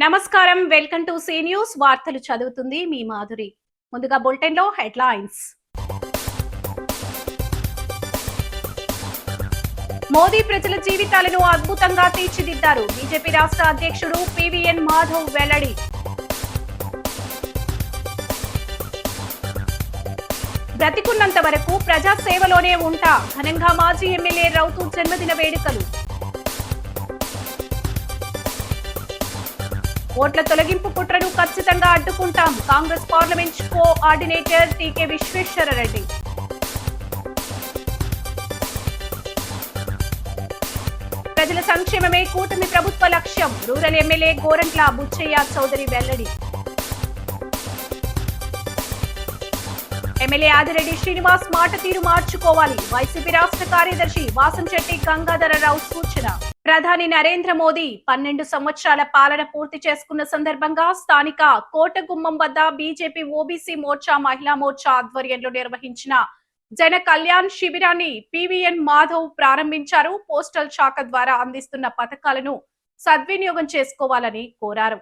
నమస్కారం, welcome to C news. వార్తలు చదువుతుంది మీ మాధురి. ముందుగా బులెటిన్ లో హెడ్లైన్స్. మోదీ ప్రజల జీవితాలను అద్భుతంగా తీర్చిదిద్దారు. బీజేపీ రాష్ట్ర అధ్యక్షుడు పివిఎన్ మాధవ్ వెల్లడి. బ్రతికున్నంత వరకు ప్రజా సేవలోనే ఉంటా. ఘనంగా మాజీ ఎమ్మెల్యే రౌతు జన్మదిన వేడుకలు. ఓట్ల తొలగింపు కుట్రను ఖచ్చితంగా అడ్డుకుంటాం. కాంగ్రెస్ పార్లమెంట్ కోఆర్డినేటర్ టీకే విశ్వేశ్వరరెడ్డి. ప్రజల సంక్షేమమే కూటమి ప్రభుత్వ లక్ష్యం. రూరల్ ఎమ్మెల్యే గోరంట్ల బుచ్చయ్య చౌదరి వెల్లడి. ఎమ్మెల్యే ఆదిరెడ్డి శ్రీనివాస్ మాట తీరు మార్చుకోవాలి. వైసీపీ రాష్ట్ర కార్యదర్శి వాసంశెట్టి గంగాధరరావు సూచన. ప్రధాని నరేంద్ర మోదీ 12 సంవత్సరాల పాలన పూర్తి చేసుకున్న సందర్భంగా స్థానిక కోటగుమ్మం వద్ద బీజేపీ ఓబీసీ మోర్చా మహిళా మోర్చా ఆధ్వర్యంలో నిర్వహించిన జన కళ్యాణ్ శిబిరాన్ని పివిఎన్ మాధవ్ ప్రారంభించారు. పోస్టల్ శాఖ ద్వారా అందిస్తున్న పథకాలను సద్వినియోగం చేసుకోవాలని కోరారు.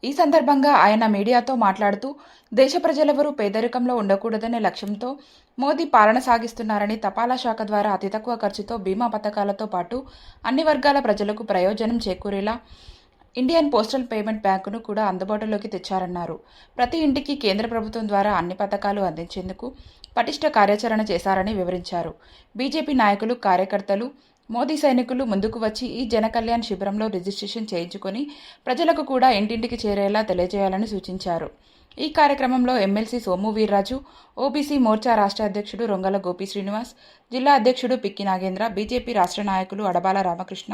ఈ సందర్భంగా ఆయన మీడియాతో మాట్లాడుతూ దేశ ప్రజలెవరూ పేదరికంలో ఉండకూడదనే లక్ష్యంతో మోదీ పాలన సాగిస్తున్నారని, తపాలా శాఖ ద్వారా అతి తక్కువ ఖర్చుతో బీమా పథకాలతో పాటు అన్ని వర్గాల ప్రజలకు ప్రయోజనం చేకూరేలా ఇండియన్ పోస్టల్ పేమెంట్ బ్యాంకును కూడా అందుబాటులోకి తెచ్చారన్నారు. ప్రతి ఇంటికి కేంద్ర ప్రభుత్వం ద్వారా అన్ని పథకాలు అందించేందుకు పటిష్ట కార్యాచరణ చేశారని వివరించారు. బీజేపీ నాయకులు, కార్యకర్తలు, మోదీ సైనికులు ముందుకు వచ్చి ఈ జన కళ్యాణ్ శిబిరంలో రిజిస్ట్రేషన్ చేయించుకొని ప్రజలకు కూడా ఇంటింటికి చేరేలా తెలియజేయాలని సూచించారు. ఈ కార్యక్రమంలో ఎమ్మెల్సీ సోము వీర్రాజు, ఓబీసీ మోర్చా రాష్ట్ర అధ్యక్షుడు రొంగల గోపి శ్రీనివాస్, జిల్లా అధ్యక్షుడు పిక్కి నాగేంద్ర, బీజేపీ రాష్ట్ర నాయకులు అడబాల రామకృష్ణ,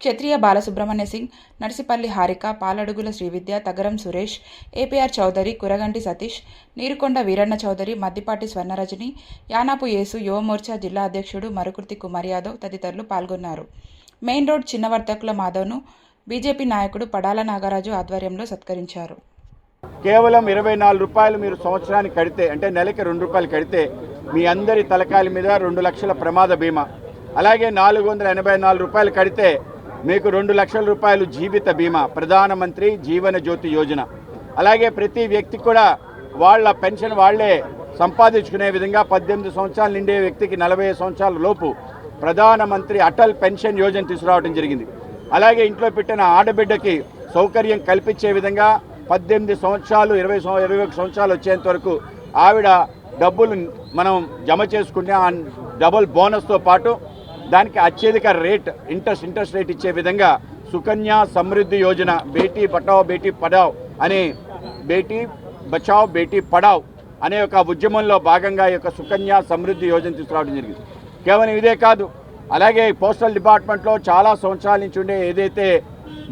క్షత్రియ బాలసుబ్రహ్మణ్య సింగ్, నర్సిపల్లి హారిక, పాలడుగుల శ్రీవిద్య, తగరం సురేష్, ఏపీఆర్ చౌదరి, కురగంటి సతీష్, నీరుకొండ వీరన్న చౌదరి, మద్దిపాటి స్వర్ణరజని, యానాపు యేసు, యువ మోర్చా జిల్లా అధ్యక్షుడు మరుకుర్తి కుమార్ యాదవ్ తదితరులు పాల్గొన్నారు. మెయిన్ రోడ్ చిన్న వర్తకుల మాధవ్ను బీజేపీ నాయకుడు పడాల నాగరాజు ఆధ్వర్యంలో సత్కరించారు. కేవలం 24 రూపాయలు మీరు సంవత్సరానికి కడితే, అంటే నెలకి 2 రూపాయలు కడితే మీ అందరి తలకాయల మీద 2 లక్షల ప్రమాద బీమా, అలాగే 484 రూపాయలు కడితే మీకు 2 లక్షల రూపాయలు జీవిత బీమా, ప్రధానమంత్రి జీవన జ్యోతి యోజన. అలాగే ప్రతి వ్యక్తి కూడా వాళ్ళ పెన్షన్ వాళ్లే సంపాదించుకునే విధంగా 18 సంవత్సరాలు నిండే వ్యక్తికి 40 సంవత్సరాల లోపు ప్రధానమంత్రి అటల్ పెన్షన్ యోజన తీసుకురావడం జరిగింది. అలాగే ఇంట్లో పెట్టిన ఆడబిడ్డకి సౌకర్యం కల్పించే విధంగా 18 సంవత్సరాలు 21 సంవత్సరాలు వచ్చేంత వరకు ఆవిడ డబ్బులు మనం జమ చేసుకునే ఆ డబుల్ బోనస్తో పాటు దానికి అత్యధిక రేట్ ఇంట్రెస్ట్ రేట్ ఇచ్చే విధంగా సుకన్య సమృద్ధి యోజన, బేటీ బచావ్ బేటీ పడావ్ అనే బేటీ బచావ్ బేటీ పడావ్ అనే ఒక ఉద్యమంలో భాగంగా ఈ యొక్క సుకన్య సమృద్ధి యోజన తీసుకురావడం జరిగింది. కేవలం ఇదే కాదు, అలాగే పోస్టల్ డిపార్ట్మెంట్లో చాలా సంవత్సరాల నుంచి ఉండే ఏదైతే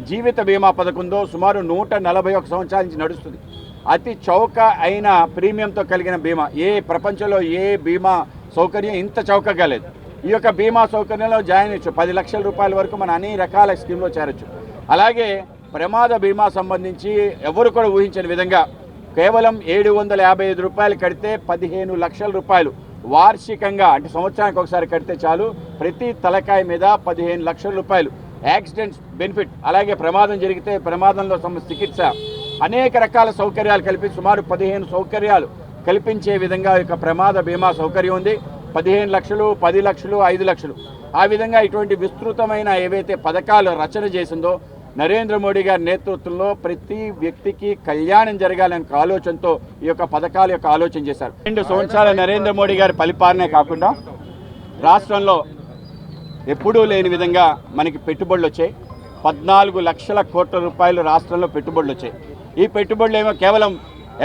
జీవిత బీమా పథకం ఉందో సుమారు 141 సంవత్సరాల నుంచి నడుస్తుంది. అతి చౌక అయిన ప్రీమియంతో కలిగిన బీమా, ఏ ప్రపంచంలో ఏ బీమా సౌకర్యం ఇంత చౌకగా లేదు. ఈ యొక్క బీమా సౌకర్యంలో జాయిన్ అయ్యొచ్చు. 10 లక్షల రూపాయల వరకు మన అన్ని రకాల స్కీమ్లో చేరొచ్చు. అలాగే ప్రమాద బీమా సంబంధించి ఎవరు కూడా ఊహించని విధంగా కేవలం 755 రూపాయలు కడితే 15 లక్షల రూపాయలు వార్షికంగా, అంటే సంవత్సరానికి ఒకసారి కడితే చాలు, ప్రతి తలకాయ మీద 15 లక్షల రూపాయలు యాక్సిడెంట్స్ బెనిఫిట్, అలాగే ప్రమాదం జరిగితే ప్రమాదంలో చికిత్స, అనేక రకాల సౌకర్యాలు కల్పించి సుమారు 15 సౌకర్యాలు కల్పించే విధంగా యొక్క ప్రమాద బీమా సౌకర్యం ఉంది. 15 లక్షలు, 10 లక్షలు, 5 లక్షలు, ఆ విధంగా ఇటువంటి విస్తృతమైన ఏవైతే పథకాలు రచన చేసిందో నరేంద్ర మోడీ గారి నేతృత్వంలో ప్రతి వ్యక్తికి కళ్యాణం జరగాలనే ఆలోచనతో ఈ యొక్క పథకాల యొక్క ఆలోచన చేశారు. 2 సంవత్సరాల నరేంద్ర మోడీ గారి పరిపాలనే కాకుండా రాష్ట్రంలో ఎప్పుడూ లేని విధంగా మనకి పెట్టుబడులు వచ్చాయి. 14 లక్షల కోట్ల రూపాయలు రాష్ట్రంలో పెట్టుబడులు వచ్చాయి. ఈ పెట్టుబడులు ఏమో కేవలం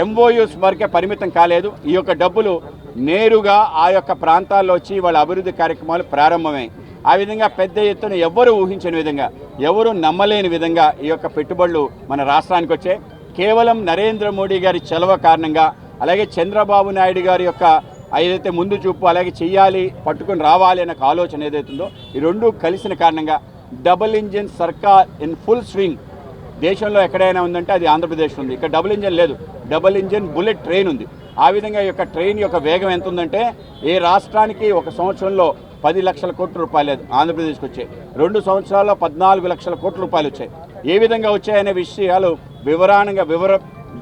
ఎంఓయూస్ వరకే పరిమితం కాలేదు. ఈ యొక్క డబ్బులు నేరుగా ఆ యొక్క ప్రాంతాల్లో వచ్చి వాళ్ళ అభివృద్ధి కార్యక్రమాలు ప్రారంభమయ్యాయి. ఆ విధంగా పెద్ద ఎత్తున ఎవరు ఊహించని విధంగా, ఎవరు నమ్మలేని విధంగా ఈ యొక్క పెట్టుబడులు మన రాష్ట్రానికి వచ్చాయి. కేవలం నరేంద్ర మోడీ గారి చలవ కారణంగా, అలాగే చంద్రబాబు నాయుడు గారి యొక్క ఏదైతే ముందు చూపు, అలాగే చెయ్యాలి, పట్టుకొని రావాలి అనే ఆలోచన ఏదైతుందో ఈ రెండూ కలిసిన కారణంగా డబుల్ ఇంజిన్ సర్కార్ ఇన్ ఫుల్ స్వింగ్ దేశంలో ఎక్కడైనా ఉందంటే అది ఆంధ్రప్రదేశ్ ఉంది. ఇక్కడ డబుల్ ఇంజిన్ లేదు, డబుల్ ఇంజిన్ బుల్లెట్ ట్రైన్ ఉంది. ఆ విధంగా ఈ యొక్క ట్రైన్ యొక్క వేగం ఎంత ఉందంటే ఏ రాష్ట్రానికి ఒక సంవత్సరంలో 10 లక్షల కోట్ల రూపాయలు ఆంధ్రప్రదేశ్కి వచ్చాయి. 2 సంవత్సరాల్లో 14 లక్షల కోట్ల రూపాయలు వచ్చాయి. ఏ విధంగా వచ్చాయనే విషయాలు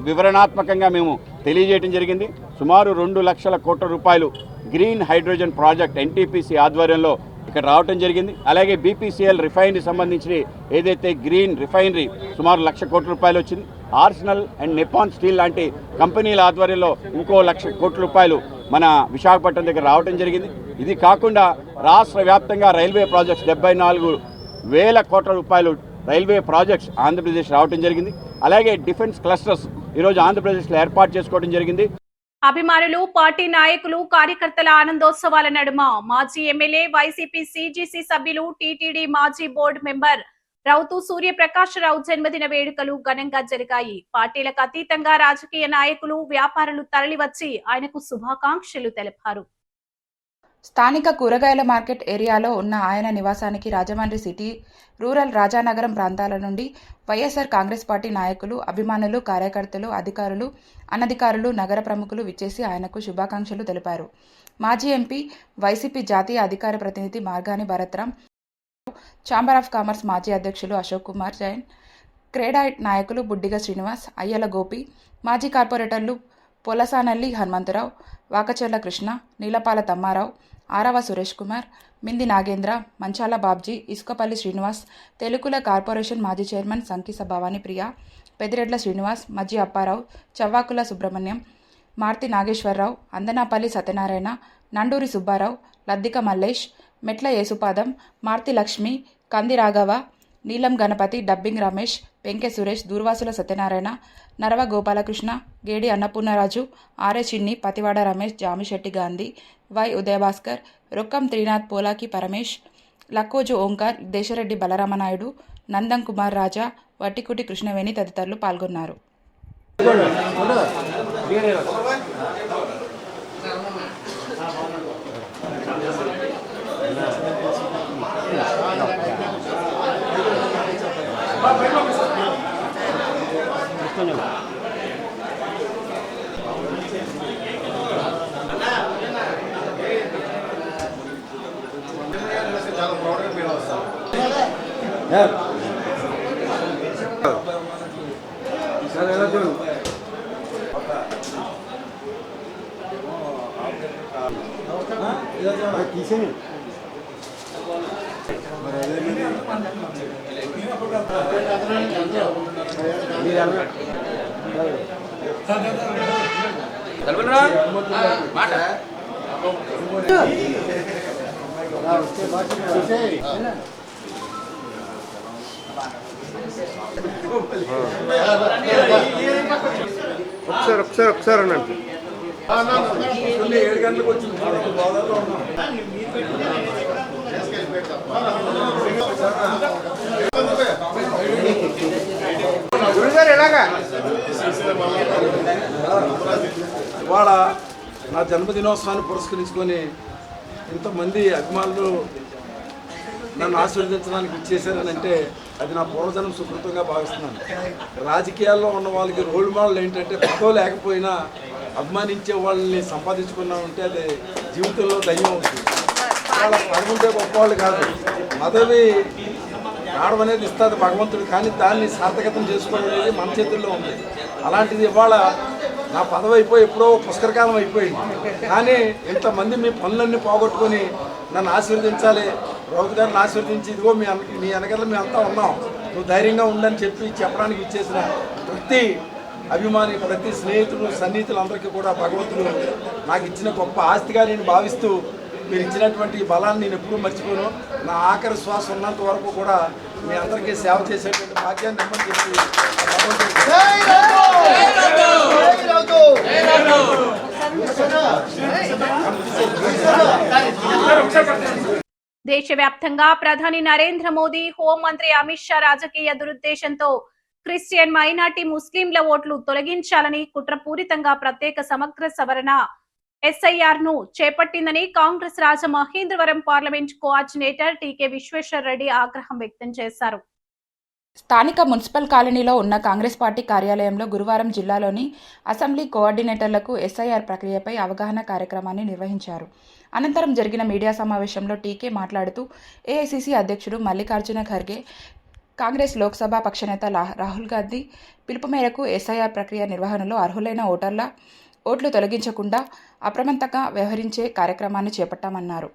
వివరణాత్మకంగా మేము తెలియజేయడం జరిగింది. సుమారు 2 లక్షల కోట్ల రూపాయలు గ్రీన్ హైడ్రోజన్ ప్రాజెక్ట్ ఎన్టీపీసీ ఆధ్వర్యంలో ఇక్కడ రావటం జరిగింది. అలాగే బీపీసీఎల్ రిఫైనరీ సంబంధించి ఏదైతే గ్రీన్ రిఫైనరీ సుమారు 1,00,000 కోట్ల రూపాయలు వచ్చింది. ఆర్సెనల్ అండ్ నిప్పాన్ స్టీల్ లాంటి కంపెనీల ఆధ్వర్యంలో ఇంకో 1,00,000 కోట్ల రూపాయలు మన విశాఖపట్నం దగ్గర రావటం జరిగింది. ఇది కాకుండా రాష్ట్ర వ్యాప్తంగా రైల్వే ప్రాజెక్ట్స్ 74,000 కోట్ల రూపాయలు రైల్వే ప్రాజెక్ట్స్ ఆంధ్రప్రదేశ్ రావటం జరిగింది. అలాగే డిఫెన్స్ క్లస్టర్స్ ఈరోజు ఆంధ్రప్రదేశ్లో ఏర్పాటు చేసుకోవడం జరిగింది. అభిమానులు, పార్టీ నాయకులు, కార్యకర్తల ఆనందోత్సవాల నడుమ మాజీ ఎమ్మెల్యే, వైసీపీ సీజీసీ సభ్యులు, టీటీడీ మాజీ బోర్డు మెంబర్ రౌతు సూర్యప్రకాశరావు జన్మదిన వేడుకలు ఘనంగా జరిగాయి. పార్టీలకు అతీతంగా రాజకీయ నాయకులు, వ్యాపారులు తరలివచ్చి ఆయనకు శుభాకాంక్షలు తెలిపారు. స్థానిక కూరగాయల మార్కెట్ ఏరియాలో ఉన్న ఆయన నివాసానికి రాజమండ్రి సిటీ, రూరల్, రాజానగరం ప్రాంతాల నుండి వైఎస్ఆర్ కాంగ్రెస్ పార్టీ నాయకులు, అభిమానులు, కార్యకర్తలు, అధికారులు, అనధికారులు, నగర ప్రముఖులు విచ్చేసి ఆయనకు శుభాకాంక్షలు తెలిపారు. మాజీ ఎంపీ, వైసీపీ జాతీయ అధికార ప్రతినిధి Margani Bharat Ram, chamber of commerce మాజీ అధ్యక్షులు అశోక్ కుమార్ జైన్, క్రేడా నాయకులు బుడ్డిగ శ్రీనివాస్, అయ్యల గోపి, మాజీ కార్పొరేటర్లు పొలసానల్లి హనుమంతరావు, వాకచెర్ల కృష్ణ, నీలపాల తమ్మారావు, ఆరవ సురేష్ కుమార్, మింది నాగేంద్ర, మంచాల బాబ్జీ, ఇసుకపల్లి శ్రీనివాస్, తెలుగుల కార్పొరేషన్ మాజీ చైర్మన్ సంకిస భవానీ ప్రియ, పెదిరెడ్ల శ్రీనివాస్, మజ్జి అప్పారావు, చవ్వాకుల సుబ్రహ్మణ్యం, మార్తి నాగేశ్వరరావు, అందనాపల్లి సత్యనారాయణ, నండూరి సుబ్బారావు, లద్దిక మల్లేష్, మెట్ల యేసుపాదం, మార్తి లక్ష్మి, కంది రాఘవ, నీలం గణపతి, డబ్బింగ్ రమేష్, పెంకె సురేష్, దూర్వాసుల సత్యనారాయణ, నరవ గోపాలకృష్ణ, గేడి అన్నపూర్ణరాజు, ఆర్ఏ చిన్ని, పతివాడ రమేష్, జామిశెట్టి గాంధీ, వై ఉదయభాస్కర్, రొక్కం త్రినాథ్, పోలాకి పరమేష్, లక్కోజు ఓంకార్, దేశరెడ్డి బలరామనాయుడు, నందం కుమార్ రాజా, వట్టికుటి కృష్ణవేణి తదితరులు పాల్గొన్నారు. ఒకసారి అన్నట్టు 7 గంటలకు వచ్చి గురుగారు ఎలాగా ఇవాళ నా జన్మదినోత్సవాన్ని పురస్కరించుకొని ఇంతమంది అభిమానులు నన్ను ఆశీర్వదించడానికి ఇచ్చేసారని అంటే అది నా పూర్వజన్మ సుకృతంగా భావిస్తున్నాను. రాజకీయాల్లో ఉన్న వాళ్ళకి రోల్ మోడల్ ఏంటంటే పదవి లేకపోయినా అభిమానించే వాళ్ళని సంపాదించుకున్నామంటే అది జీవితంలో ధైర్యం అవుతుంది. వాళ్ళ పదవుంటే గొప్పవాళ్ళు కాదు, పదవి రావడం అనేది ఇస్తుంది భగవంతుడు, కానీ దాన్ని సార్థకతం చేసుకోవడం అనేది మన చేతుల్లో ఉంది. అలాంటిది ఇవాళ నా పదవి అయిపోయి ఎప్పుడో పుష్కరకాలం అయిపోయింది, కానీ ఇంతమంది మీ పనులన్నీ పోగొట్టుకొని నన్ను ఆశీర్వదించాలి, రౌతు గారిని ఆశీర్వదించి ఇదిగో మీ వెనకాల మేము అంతా ఉన్నాం, నువ్వు ధైర్యంగా ఉండని చెప్పడానికి ఇచ్చేసిన ప్రతి అభిమాని, ప్రతి స్నేహితులు, సన్నిహితులందరికీ కూడా భగవంతుడు నాకు ఇచ్చిన గొప్ప ఆస్తిగా నేను భావిస్తూ మీరు ఇచ్చినటువంటి బలాన్ని నేను ఎప్పుడూ మర్చిపోను. నా ఆఖరి శ్వాస ఉన్నంత వరకు కూడా మీ అందరికీ సేవ చేసేటువంటి భాగ్యాన్ని ఇమ్మని చెప్పి దేశవ్యాప్తంగా ప్రధాని నరేంద్ర మోదీ, హోంమంత్రి అమిత్ షా రాజకీయ దురుద్దేశంతో క్రిస్టియన్, మైనార్టీ, ముస్లింల ఓట్లు తొలగించాలని కుట్రపూరితంగా ప్రత్యేక సమగ్ర సవరణ ఎస్ఐఆర్ ను చేపట్టిందని కాంగ్రెస్ రాజమహేంద్రవరం పార్లమెంట్ కోఆర్డినేటర్ టీకే విశ్వేశ్వర్ రెడ్డి ఆగ్రహం వ్యక్తం చేశారు. స్థానిక మున్సిపల్ కాలనీలో ఉన్న కాంగ్రెస్ పార్టీ కార్యాలయంలో గురువారం జిల్లాలోని అసెంబ్లీ కోఆర్డినేటర్లకు ఎస్ఐఆర్ ప్రక్రియపై అవగాహన కార్యక్రమాన్ని నిర్వహించారు. అనంతరం జరిగిన మీడియా సమావేశంలో టీకే మాట్లాడుతూ ఏఐసీసీ అధ్యక్షుడు మల్లికార్జున ఖర్గే, కాంగ్రెస్ లోక్సభ పక్షనేత రాహుల్ గాంధీ పిలుపు మేరకు ఎస్ఐఆర్ ప్రక్రియ నిర్వహణలో అర్హులైన ఓటర్ల ఓట్లు తొలగించకుండా అప్రమత్తంగా వ్యవహరించే కార్యక్రమాన్ని చేపట్టామన్నారు.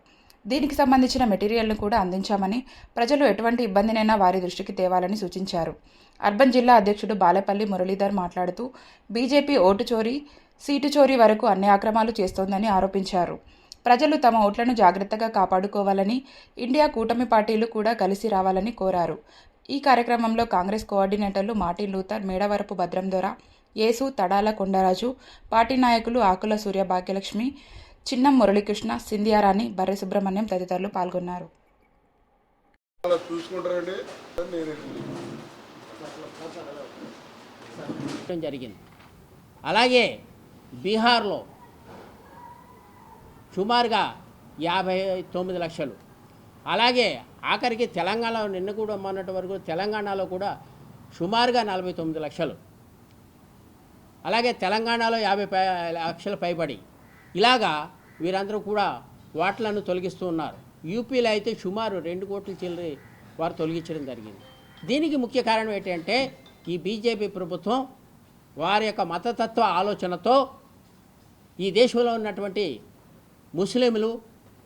దీనికి సంబంధించిన మెటీరియల్ను కూడా అందించామని, ప్రజలు ఎటువంటి ఇబ్బందినైనా వారి దృష్టికి తేవాలని సూచించారు. అర్బన్ జిల్లా అధ్యక్షుడు బాలేపల్లి మురళీధర్ మాట్లాడుతూ బీజేపీ ఓటు చోరీ, సీటు చోరీ వరకు అన్ని అక్రమాలు చేస్తోందని ఆరోపించారు. ప్రజలు తమ ఓట్లను జాగ్రత్తగా కాపాడుకోవాలని, ఇండియా కూటమి పార్టీలు కూడా కలిసి రావాలని కోరారు. ఈ కార్యక్రమంలో కాంగ్రెస్ కోఆర్డినేటర్లు మార్టిన్ లూథర్, మేడవరపు భద్రందొర, యేసు, తడాల కొండరాజు, పార్టీ నాయకులు ఆకుల సూర్య, భాగ్యలక్ష్మి, చిన్నం మురళీకృష్ణ, సింధియారాణి, బర్రె సుబ్రహ్మణ్యం తదితరులు పాల్గొన్నారు. జరిగింది. అలాగే బీహార్లో సుమారుగా 59 లక్షలు, అలాగే ఆఖరికి తెలంగాణలో నిన్న కూడా మొన్నటి వరకు తెలంగాణలో కూడా సుమారుగా 49 లక్షలు, అలాగే తెలంగాణలో 50 లక్షల పైబడి ఇలాగా వీరందరూ కూడా ఓట్లను తొలగిస్తూ ఉన్నారు. యూపీలో అయితే సుమారు 2 కోట్ల చిల్లరి వారు తొలగించడం జరిగింది. దీనికి ముఖ్య కారణం ఏంటంటే ఈ బీజేపీ ప్రభుత్వం వారి యొక్క మతతత్వ ఆలోచనతో ఈ దేశంలో ఉన్నటువంటి ముస్లింలు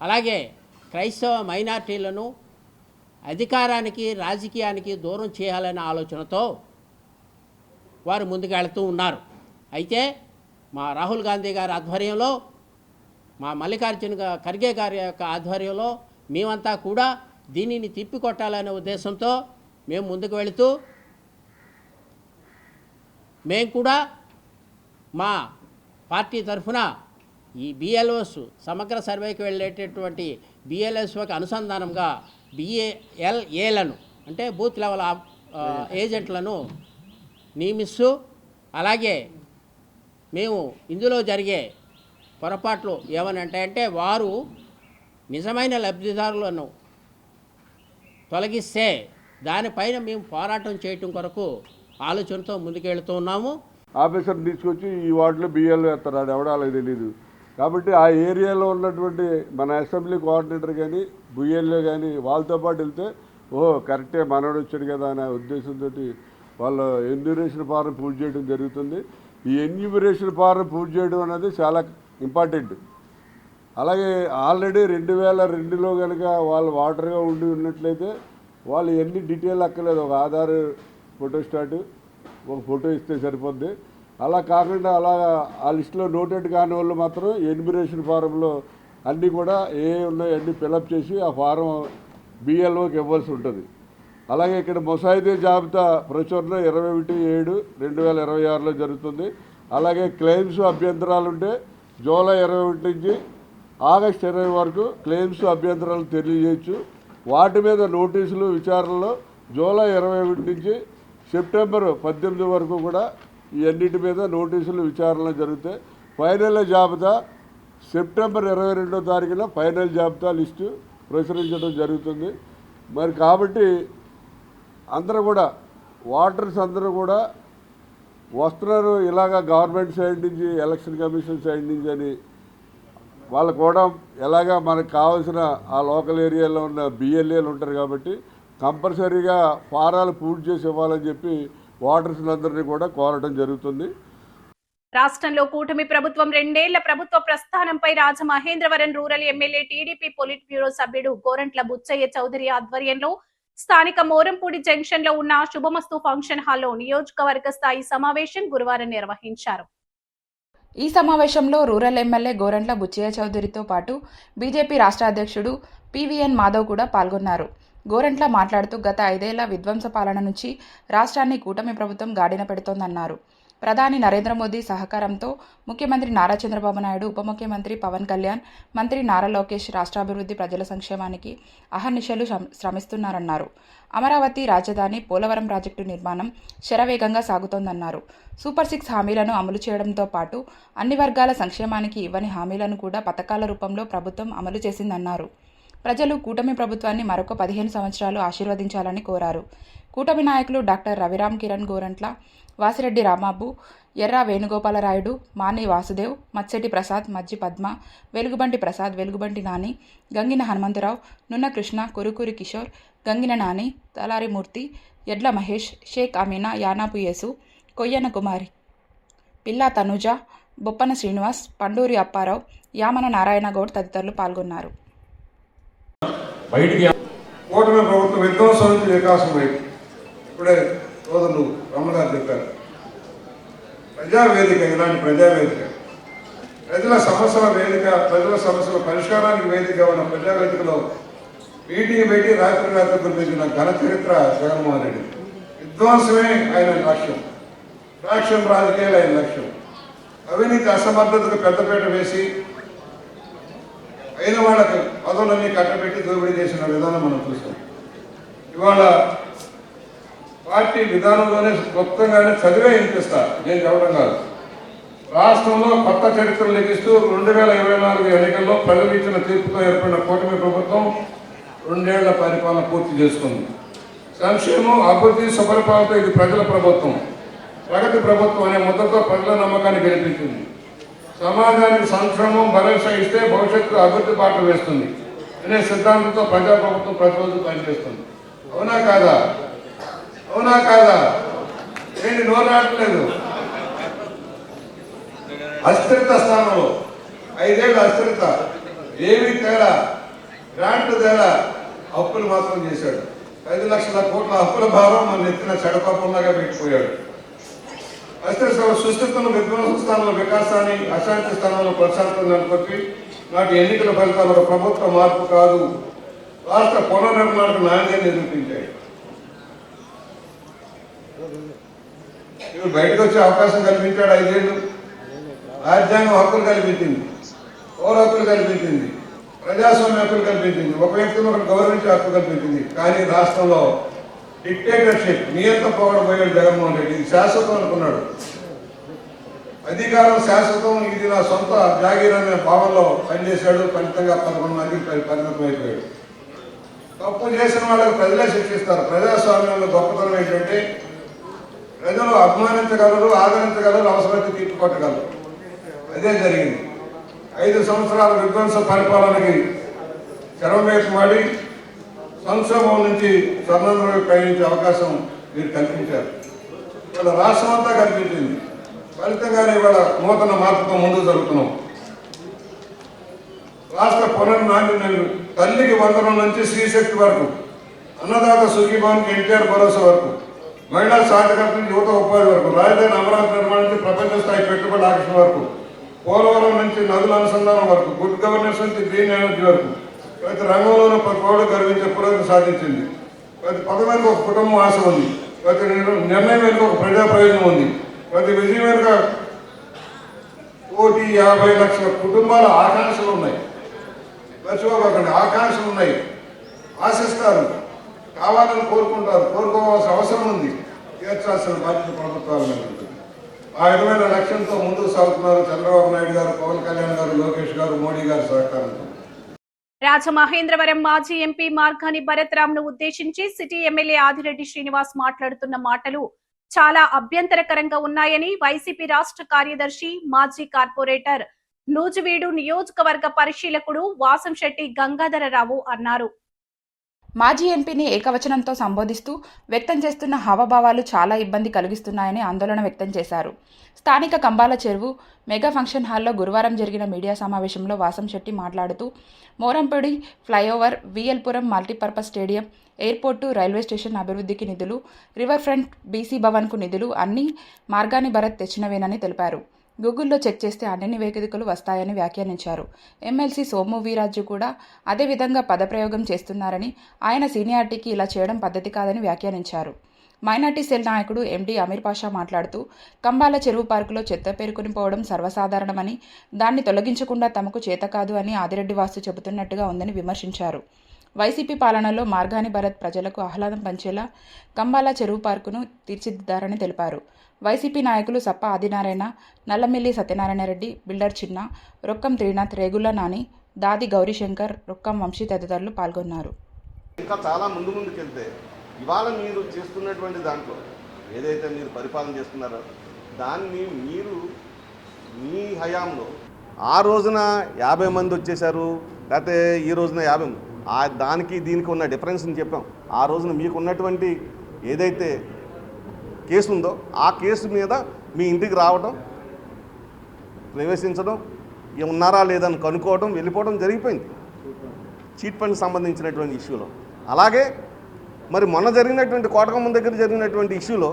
అలాగే క్రైస్తవ మైనార్టీలను అధికారానికి రాజకీయానికి దూరం చేయాలనే ఆలోచనతో వారు ముందుకెళ్తూ ఉన్నారు. అయితే మా రాహుల్ గాంధీ గారి ఆధ్వర్యంలో, మా మల్లికార్జున ఖర్గే గారి యొక్క ఆధ్వర్యంలో మేమంతా కూడా దీనిని తిప్పికొట్టాలనే ఉద్దేశంతో మేము ముందుకు వెళుతూ మేము కూడా మా పార్టీ తరఫున ఈ బిఎల్ఓస్ సమగ్ర సర్వేకి వెళ్ళేటటువంటి బిఎల్ఎస్ఓకి అనుసంధానంగా బిఏఎల్ఏలను అంటే బూత్ లెవెల్ ఏజెంట్లను నియమిస్తూ, అలాగే మేము ఇందులో జరిగే పొరపాట్లు ఏమనంటే వారు నిజమైన లబ్ధిదారులను తొలగిస్తే దానిపైన మేము పోరాటం చేయటం కొరకు ఆలోచనతో ముందుకెళ్తూ ఉన్నాము. ఆఫీసర్ తీసుకొచ్చి ఈ వార్డులో బిఎల్ఓ వేస్తారు, అది ఎవడాలో తెలియదు. కాబట్టి ఆ ఏరియాలో ఉన్నటువంటి మన అసెంబ్లీ కోఆర్డినేటర్ కానీ బిఎల్ఓ కానీ వాళ్ళతో పాటు వెళ్తే ఓహో కరెక్టే మనోడు వచ్చాడు కదా అనే ఉద్దేశంతో వాళ్ళ ఎన్యూమరేషన్ ఫారం పూర్తి చేయడం జరుగుతుంది. ఈ ఎన్యూమరేషన్ ఫారం పూర్తి చేయడం అనేది చాలా ఇంపార్టెంట్. అలాగే ఆల్రెడీ 2002లో కనుక వాళ్ళు వాటర్గా ఉండి ఉన్నట్లయితే వాళ్ళు ఎన్ని డీటెయిల్ అక్కర్లేదు, ఒక ఆధార్ ఫోటో స్టార్ట్, ఒక ఫోటో ఇస్తే సరిపోద్ది. అలా కాకుండా అలా ఆ లిస్టులో నోటెడ్ కాని వాళ్ళు మాత్రం ఎన్యూమరేషన్ ఫారంలో అన్నీ కూడా ఏ ఉన్నాయో అన్నీ ఫిలప్ చేసి ఆ ఫారం బిఎల్ఓకి ఇవ్వాల్సి ఉంటుంది. అలాగే ఇక్కడ ముసాయిదా జాబితా ప్రచురణ 21/7/2026లో జరుగుతుంది. అలాగే క్లెయిమ్స్ అభ్యంతరాలు ఉంటే జూలై 21 నుంచి ఆగస్టు 20 వరకు క్లెయిమ్స్ అభ్యంతరాలు తెలియజేయచ్చు. వాటి మీద నోటీసులు విచారణలో జూలై 21 నుంచి సెప్టెంబర్ 18 వరకు కూడా ఈ అన్నిటి మీద నోటీసులు విచారణలు జరుగుతాయి. ఫైనల్ జాబితా సెప్టెంబర్ 22వ తారీఖున ఫైనల్ జాబితా లిస్టు ప్రచురించడం జరుగుతుంది. మరి కాబట్టి అందరూ కూడా ఓటర్స్ అందరూ కూడా వస్తున్నారు ఇలాగా గవర్నమెంట్ సైడ్ నుంచి, ఎలక్షన్ కమిషన్ సైడ్ నుంచి అని వాళ్ళు కూడా ఎలాగా మనకు కావాల్సిన ఆ లోకల్ ఏరియాలో ఉన్న బిఎల్ఏలు ఉంటారు కాబట్టి కంపల్సరీగా ఫారాలు పూర్తి చేసి ఇవ్వాలని చెప్పి ఓటర్స్ అందరినీ కూడా కోరడం జరుగుతుంది. రాష్ట్రంలో కూటమి ప్రభుత్వం 2 ఏళ్ల ప్రభుత్వ ప్రస్థానంపై Rajamahendravaram rural MLA TDP polit bureau సభ్యుడు గోరంట్ల బుచ్చయ్య చౌదరి ఆధ్వర్యంలో స్థానిక మోరంపూడి జంక్షన్ లో ఉన్న శుభమస్తు ఫంక్షన్ హాల్లో నియోజకవర్గ స్థాయి సమావేశం గురువారం నిర్వహించారు. ఈ సమావేశంలో రూరల్ ఎమ్మెల్యే గోరంట్ల బుచ్చయ్య చౌదరితో పాటు బీజేపీ రాష్ట్ర అధ్యక్షుడు పివిఎన్ మాధవ్ కూడా పాల్గొన్నారు. గోరంట్ల మాట్లాడుతూ గత 5 ఏళ్ల విధ్వంస పాలన నుంచి రాష్ట్రాన్ని కూటమి ప్రభుత్వం గాడిన పెడుతోందన్నారు. ప్రధాని నరేంద్ర మోదీ సహకారంతో ముఖ్యమంత్రి నారా చంద్రబాబు నాయుడు, ఉప ముఖ్యమంత్రి పవన్ కళ్యాణ్, మంత్రి నారా లోకేష్ రాష్ట్రాభివృద్ధి, ప్రజల సంక్షేమానికి అహర్నిశలు శ్రమిస్తున్నారన్నారు. అమరావతి రాజధాని, పోలవరం ప్రాజెక్టు నిర్మాణం శరవేగంగా సాగుతోందన్నారు. సూపర్ 6 హామీలను అమలు చేయడంతో పాటు అన్ని వర్గాల సంక్షేమానికి ఇవ్వని హామీలను కూడా పథకాల రూపంలో ప్రభుత్వం అమలు చేసిందన్నారు. ప్రజలు కూటమి ప్రభుత్వాన్ని మరొక 15 సంవత్సరాలు ఆశీర్వదించాలని కోరారు. కూటమి నాయకులు డాక్టర్ రవిరామ్ కిరణ్ గోరంట్ల, వాసిరెడ్డి రాంబాబు, ఎర్రా వేణుగోపాలరాయుడు, మాని వాసుదేవ్, మత్సెటి ప్రసాద్, మజ్జి పద్మ, వెలుగుబంటి ప్రసాద్, వెలుగుబంటి నాని, గంగిన హనుమంతరావు, నున్న కృష్ణ, కురుకూరి కిషోర్, గంగిన నాని, తలారి మూర్తి, ఎడ్ల మహేష్, షేక్ అమీనా, యానాపు యేసు, కొయ్యన కుమారి, పిల్లా తనుజ, బొప్పన శ్రీనివాస్, పండూరి అప్పారావు, యామన నారాయణ గౌడ్ తదితరులు పాల్గొన్నారు. కూటమి ప్రభుత్వం విధ్వంసం నుంచి వికాసం వైపు ఇప్పుడే సోదరులు రమణ గారు చెప్పారు. ప్రజావేదిక, ఇలాంటి ప్రజావేదిక, ప్రజల సమస్యల వేదిక, ప్రజల సమస్యల పరిష్కారానికి వేదిక ఉన్న ప్రజావేదికలో మీటింగ్ పెట్టి రాత్రి కురిపించిన ఘన చరిత్ర జగన్మోహన్ రెడ్డి. విధ్వంసమే ఆయన లక్ష్యం, ఫ్యాక్షన్ రాజకీయాలు ఆయన లక్ష్యం. అవినీతి అసమర్థతకు పెద్దపీట వేసి అయిన వాళ్ళకి పదవులన్నీ కట్టబెట్టి దోపిడీ చేసిన విధానం మనం చూస్తాం. ఇవాళ పార్టీ విధానంలోనే క్లుప్తంగానే చదివే వినిపిస్తా, నేను చెప్పడం కాదు. రాష్ట్రంలో కొత్త చరిత్రలు లెక్కిస్తూ 2024 ఎన్నికల్లో ప్రజలు ఇచ్చిన తీర్పుతో ఏర్పడిన కూటమి ప్రభుత్వం 2 ఏళ్ల పరిపాలన పూర్తి చేసుకుంది. సంక్షేమం, అభివృద్ధి, సుపరిపాలనతో ఇది ప్రజల ప్రభుత్వం, ప్రగతి ప్రభుత్వం అనే ముద్దతో ప్రజల నమ్మకాన్ని గెలిపించింది. సమాజానికి సంక్షేమం, భరోసా ఇస్తే భవిష్యత్తు అభివృద్ధి బాట వేస్తుంది అనే సిద్ధాంతంతో ప్రజాప్రభుత్వం ప్రతిరోజు పనిచేస్తుంది. అవునా కాదా? అవునా కాదా? ఏంటి నోరాడలేదు? అస్థిరత స్థానంలో 5 ఏళ్ళ అస్థిరత, ఏమీ తేడా, గ్రాంట్లు తేడా, అప్పులు మాత్రం చేశాడు. 5 లక్షల కోట్ల అప్పుల భారం మన ఎత్తిన చెడపాపంలాగా పెట్టిపోయాడు. అస్థిరత సుస్థితులను విధ్వంస స్థానంలో వికాసాన్ని, అశాంతి స్థానంలో ప్రశాంతం అనుకొచ్చి నాటి ఎన్నికల ఫలితాలు ఒక ప్రభుత్వ మార్పు కాదు, రాష్ట్ర పునర్నిర్మాణకు నాణ్యాన్ని నిరూపించాయి. ఇవి బయటకు వచ్చే అవకాశం కల్పించాడు. 5 ఏళ్ళు రాజ్యాంగం హక్కులు కల్పించింది, పౌర హక్కులు కల్పించింది, ప్రజాస్వామ్య హక్కులు కల్పించింది, ఒక వ్యక్తిని ఒకరు గౌరవించే హక్కు కల్పించింది. కానీ రాష్ట్రంలో డిక్టేటర్షిప్, నియంత్రణ పోగొడబోయాడు జగన్మోహన్ రెడ్డి. ఇది శాశ్వతం అనుకున్నాడు. అధికారం శాశ్వతం, ఇది నా సొంత జాగీర్ అనే భావంలో పనిచేశాడు. ఫలితంగా 11 మందికి పరిమితం అయిపోయాడు. తప్పు చేసిన వాళ్ళకి ప్రజలే శిక్షిస్తారు. ప్రజాస్వామ్యంలో గొప్పతనం ఏంటంటే ప్రజలు అభిమానించగలరు, ఆదరించగలరు, అవసరమైతే తీర్పు కొట్టగలరు. అదే జరిగింది. 5 సంవత్సరాల విధ్వంస పరిపాలనకి శరవేగమాడి సంక్షోభం నుంచి స్వర్ణంలోకి ప్రయాణించే అవకాశం మీరు కల్పించారు. ఇవాళ రాష్ట్రం అంతా కల్పించింది. ఫలితంగానే ఇవాళ నూతన మార్పుతో ముందుకు జరుగుతున్నాం. రాష్ట్ర పునర్నాణ్యం, తల్లికి వందనం నుంచి శ్రీశక్తి వరకు, అన్నదాత సుఖీభవన్కి ఎన్టీఆర్ భరోసా వరకు, మహిళా సాధికారత నుంచి యువత ఉపాధి వరకు, రాజధాని అమరావతి నిర్మాణం నుంచి ప్రపంచ స్థాయి పెట్టుబడి ఆకర్షణ వరకు, పోలవరం నుంచి నదుల అనుసంధానం వరకు, గుడ్ గవర్నెన్స్ నుంచి గ్రీన్ ఎనర్జీ వరకు ప్రతి రంగంలోనూ ప్రతి కోడు గర్వించే పురోగతి సాధించింది. ప్రతి పదం వెనుక ఒక కుటుంబం ఆశ ఉంది, ప్రతి నిర్ణయం వెనుక ఒక ప్రజా ప్రయోజనం ఉంది, ప్రతి విజయం వెనుక 1,50,00,000 కుటుంబాల ఆకాంక్షలు ఉన్నాయి. మర్చిపోకండి, ఆకాంక్షలు ఉన్నాయి, ఆశిస్తారు, కావాలని కోరుకుంటారు, కోరుకోవాల్సిన అవసరం ఉంది. తీర్చాల్సిన బాధ్యత ప్రభుత్వాల మీద ఉంటుంది. ఆ విధమైన లక్ష్యంతో ముందుకు సాగుతున్నారు చంద్రబాబు నాయుడు గారు, పవన్ కళ్యాణ్ గారు, లోకేష్ గారు, మోడీ గారి సహకారంతో. రాజమహేంద్రవరం మాజీ ఎంపీ మార్గాని భరత్ రామ్ ను ఉద్దేశించి సిటీ ఎమ్మెల్యే ఆదిరెడ్డి శ్రీనివాస్ మాట్లాడుతున్న మాటలు చాలా అభ్యంతరకరంగా ఉన్నాయని వైసీపీ రాష్ట్ర కార్యదర్శి, మాజీ కార్పొరేటర్, నూజివీడు నియోజకవర్గ పరిశీలకుడు వాసంశెట్టి గంగాధరరావు అన్నారు. మాజీ ఎంపీని ఏకవచనంతో సంబోధిస్తూ వ్యక్తం చేస్తున్న హావభావాలు చాలా ఇబ్బంది కలిగిస్తున్నాయని ఆందోళన వ్యక్తం చేశారు. స్థానిక కంబాల చెరువు మెగా ఫంక్షన్ హాల్లో గురువారం జరిగిన మీడియా సమావేశంలో వాసంశెట్టి మాట్లాడుతూ Morampudi flyover, VL Puram multipurpose stadium, airport, railway station అభివృద్ధికి నిధులు, రివర్ ఫ్రంట్, బీసీ భవన్కు నిధులు అన్నీ మార్గాని భరత్ తెచ్చినవేనని తెలిపారు. గూగుల్లో చెక్ చేస్తే అన్ని నివేదికలు వస్తాయని వ్యాఖ్యానించారు. ఎమ్మెల్సీ సోము వీరాజు కూడా అదే విధంగా పదప్రయోగం చేస్తున్నారని, ఆయన సీనియారిటీకి ఇలా చేయడం పద్ధతి కాదని వ్యాఖ్యానించారు. మైనార్టీ సెల్ నాయకుడు ఎండీ అమీర్ పాషా మాట్లాడుతూ కంబాల చెరువు పార్కులో చెత్త పేరుకుని పోవడం సర్వసాధారణమని, దాన్ని తొలగించకుండా తమకు చేత కాదు అని ఆదిరెడ్డి వాసు చెబుతున్నట్టుగా ఉందని విమర్శించారు. వైసీపీ పాలనలో మార్గాని భరత్ ప్రజలకు ఆహ్లాదం పంచేలా కంబాల చెరువు పార్కును తీర్చిదిద్దారని తెలిపారు. వైసీపీ నాయకులు సప్ప ఆదినారాయణ, నల్లమిల్లి సత్యనారాయణ రెడ్డి, బిల్డర్ చిన్న, రొక్కం త్రినాథ్, రేగుల నాని, దాది గౌరీశంకర్, రొక్కం వంశీ తదితరులు పాల్గొన్నారు. ఇంకా చాలా ముందుకెళ్తే ఇవాళ మీరు చేస్తున్నటువంటి దాంట్లో ఏదైతే మీరు పరిపాలన చేస్తున్నారో దాన్ని మీరు మీ హయాంలో ఆ రోజున 50 మంది వచ్చేసారు, లేకపోతే ఈ రోజున 50 దానికి దీనికి ఉన్న డిఫరెన్స్ని చెప్పాం. ఆ రోజున మీకు ఉన్నటువంటి ఏదైతే కేసు ఉందో ఆ కేసు మీద మీ ఇంటికి రావడం, ప్రవేశించడం, ఉన్నారా లేదని కనుక్కోవడం, వెళ్ళిపోవడం జరిగిపోయింది చీట్ ఫండ్కి సంబంధించినటువంటి ఇష్యూలో. అలాగే మరి మొన్న జరిగినటువంటి కోటకమ్మ దగ్గర జరిగినటువంటి ఇష్యూలో